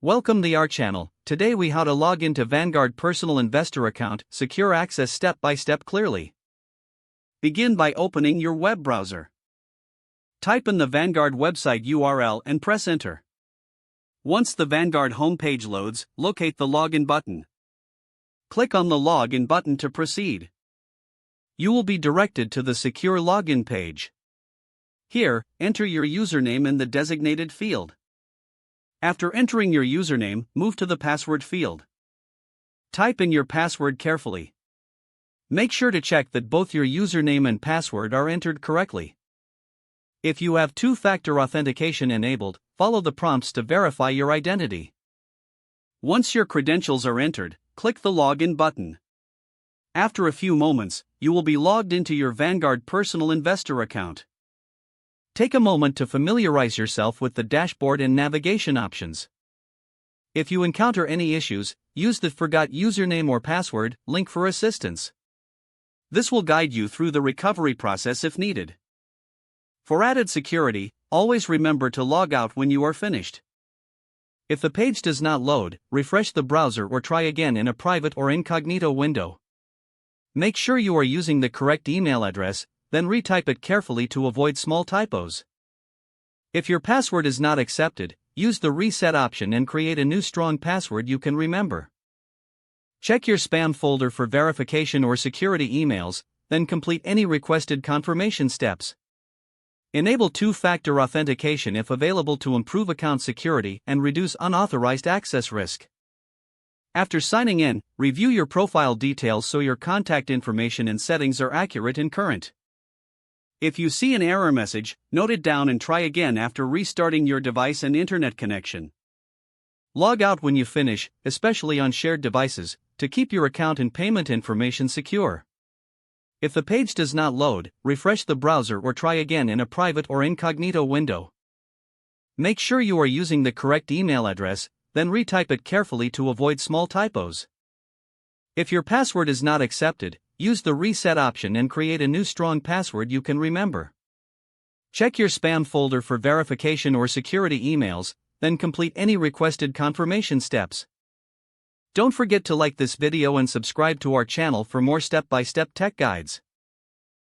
Welcome to our channel. Today we how to log into Vanguard personal investor account, secure access step by step clearly. Begin by opening your web browser. Type in the Vanguard website URL and press enter. Once the Vanguard homepage loads, locate the login button. Click on the login button to proceed. You will be directed to the secure login page. Here, enter your username in the designated field. After entering your username, move to the password field. Type in your password carefully. Make sure to check that both your username and password are entered correctly. If you have two-factor authentication enabled, follow the prompts to verify your identity. Once your credentials are entered, click the Login button. After a few moments, you will be logged into your Vanguard personal investor account. Take a moment to familiarize yourself with the dashboard and navigation options. If you encounter any issues, use the Forgot Username or Password link for assistance. This will guide you through the recovery process if needed. For added security, always remember to log out when you are finished. If the page does not load, refresh the browser or try again in a private or incognito window. Make sure you are using the correct email address, then retype it carefully to avoid small typos. If your password is not accepted, use the reset option and create a new strong password you can remember. Check your spam folder for verification or security emails, then complete any requested confirmation steps. Enable two-factor authentication if available to improve account security and reduce unauthorized access risk. After signing in, review your profile details so your contact information and settings are accurate and current. If you see an error message, note it down and try again after restarting your device and internet connection. Log out when you finish, especially on shared devices, to keep your account and payment information secure. If the page does not load, refresh the browser or try again in a private or incognito window. Make sure you are using the correct email address, then retype it carefully to avoid small typos. If your password is not accepted, use the reset option and create a new strong password you can remember. Check your spam folder for verification or security emails, then complete any requested confirmation steps. Don't forget to like this video and subscribe to our channel for more step-by-step tech guides.